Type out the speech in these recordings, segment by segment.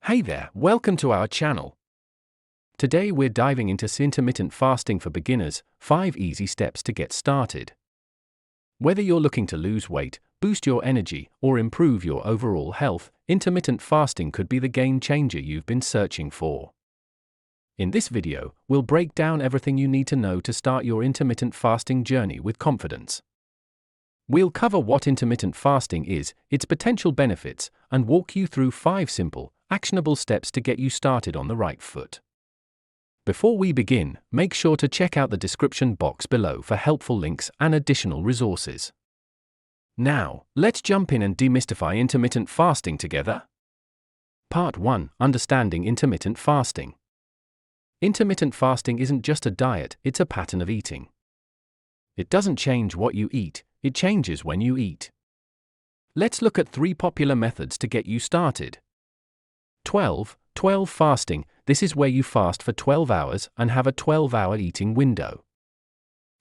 Hey there, welcome to our channel. Today we're diving into intermittent fasting for beginners, 5 easy steps to get started. Whether you're looking to lose weight, boost your energy, or improve your overall health, intermittent fasting could be the game changer you've been searching for. In this video, we'll break down everything you need to know to start your intermittent fasting journey with confidence. We'll cover what intermittent fasting is, its potential benefits, and walk you through 5 simple, actionable steps to get you started on the right foot. Before we begin, make sure to check out the description box below for helpful links and additional resources. Now, let's jump in and demystify intermittent fasting together. Part 1: Understanding intermittent fasting. Intermittent fasting isn't just a diet, it's a pattern of eating. It doesn't change what you eat, it changes when you eat. Let's look at 3 popular methods to get you started. 12 fasting. This is where you fast for 12 hours and have a 12-hour eating window.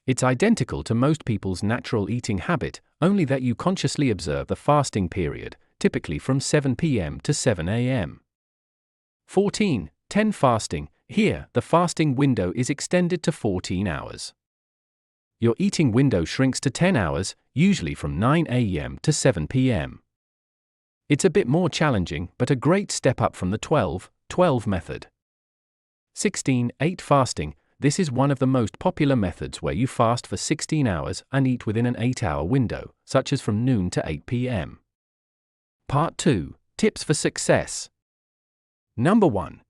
It's identical to most people's natural eating habit, only that you consciously observe the fasting period, typically from 7 p.m. to 7 a.m. 14. 10 fasting. Here, the fasting window is extended to 14 hours. Your eating window shrinks to 10 hours, usually from 9 a.m. to 7 p.m. It's a bit more challenging, but a great step up from the 12 method. 16. 8 fasting. This is one of the most popular methods where you fast for 16 hours and eat within an 8-hour window, such as from noon to 8 p.m. Part 2: Tips for success. Number 1.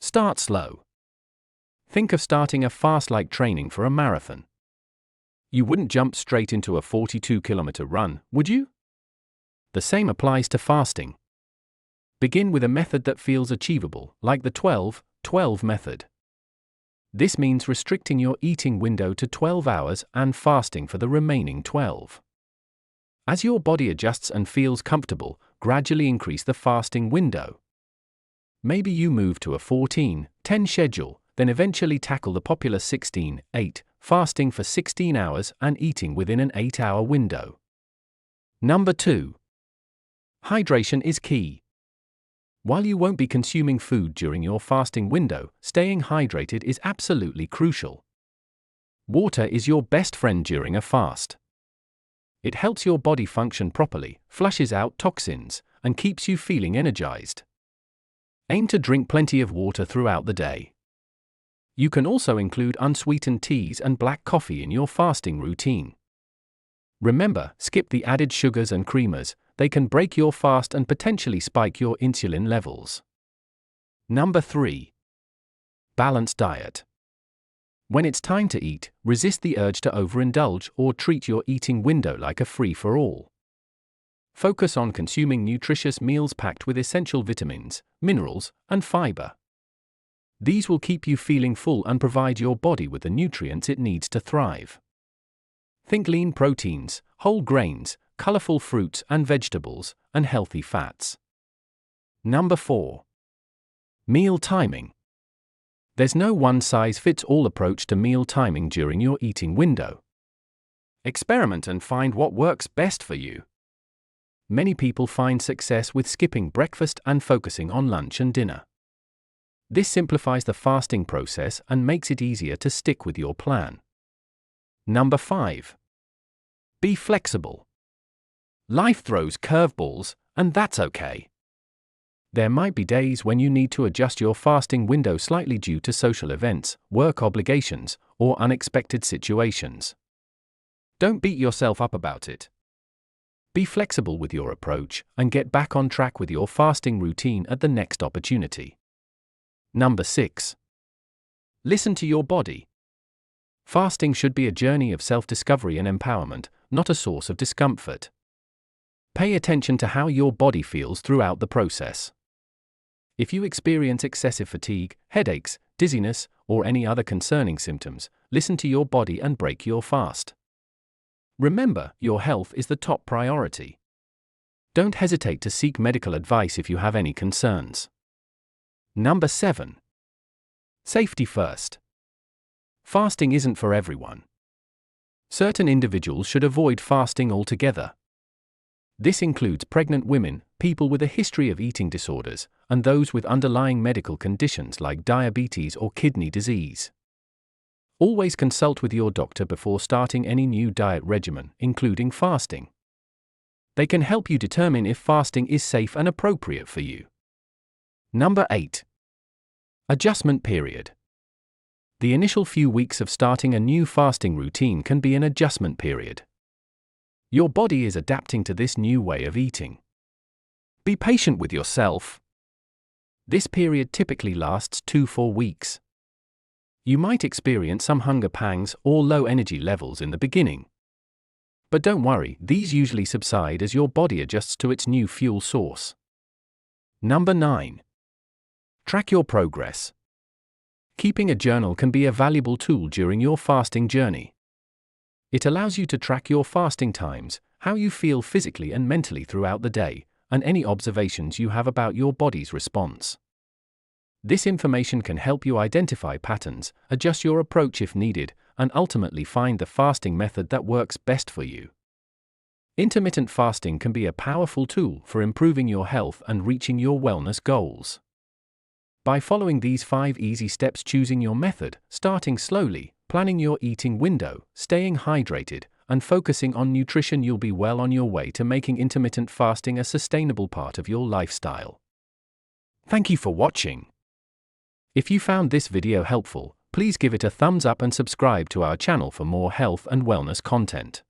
Start slow. Think of starting a fast like training for a marathon. You wouldn't jump straight into a 42-kilometer run, would you? The same applies to fasting. Begin with a method that feels achievable, like the 12 method. This means restricting your eating window to 12 hours and fasting for the remaining 12. As your body adjusts and feels comfortable, gradually increase the fasting window. Maybe you move to a 14-10 schedule, then eventually tackle the popular 16-8, fasting for 16 hours and eating within an 8-hour window. Number 2. Hydration is key. While you won't be consuming food during your fasting window, staying hydrated is absolutely crucial. Water is your best friend during a fast. It helps your body function properly, flushes out toxins, and keeps you feeling energized. Aim to drink plenty of water throughout the day. You can also include unsweetened teas and black coffee in your fasting routine. Remember, skip the added sugars and creamers. They can break your fast and potentially spike your insulin levels. Number 3. Balanced diet. When it's time to eat, resist the urge to overindulge or treat your eating window like a free-for-all. Focus on consuming nutritious meals packed with essential vitamins, minerals, and fiber. These will keep you feeling full and provide your body with the nutrients it needs to thrive. Think lean proteins, whole grains, colorful fruits and vegetables, and healthy fats. Number 4. Meal timing. There's no one-size-fits-all approach to meal timing during your eating window. Experiment and find what works best for you. Many people find success with skipping breakfast and focusing on lunch and dinner. This simplifies the fasting process and makes it easier to stick with your plan. Number 5. Be flexible. Life throws curveballs, and that's okay. There might be days when you need to adjust your fasting window slightly due to social events, work obligations, or unexpected situations. Don't beat yourself up about it. Be flexible with your approach and get back on track with your fasting routine at the next opportunity. Number 6. Listen to your body. Fasting should be a journey of self-discovery and empowerment, not a source of discomfort. Pay attention to how your body feels throughout the process. If you experience excessive fatigue, headaches, dizziness, or any other concerning symptoms, listen to your body and break your fast. Remember, your health is the top priority. Don't hesitate to seek medical advice if you have any concerns. Number 7. Safety first. Fasting isn't for everyone. Certain individuals should avoid fasting altogether. This includes pregnant women, people with a history of eating disorders, and those with underlying medical conditions like diabetes or kidney disease. Always consult with your doctor before starting any new diet regimen, including fasting. They can help you determine if fasting is safe and appropriate for you. Number 8. Adjustment period. The initial few weeks of starting a new fasting routine can be an adjustment period. Your body is adapting to this new way of eating. Be patient with yourself. This period typically lasts 2-4 weeks. You might experience some hunger pangs or low energy levels in the beginning. But don't worry, these usually subside as your body adjusts to its new fuel source. Number 9. Track your progress. Keeping a journal can be a valuable tool during your fasting journey. It allows you to track your fasting times, how you feel physically and mentally throughout the day, and any observations you have about your body's response. This information can help you identify patterns, adjust your approach if needed, and ultimately find the fasting method that works best for you. Intermittent fasting can be a powerful tool for improving your health and reaching your wellness goals. By following these 5 easy steps, choosing your method, starting slowly, planning your eating window, staying hydrated, and focusing on nutrition, you'll be well on your way to making intermittent fasting a sustainable part of your lifestyle. Thank you for watching. If you found this video helpful, please give it a thumbs up and subscribe to our channel for more health and wellness content.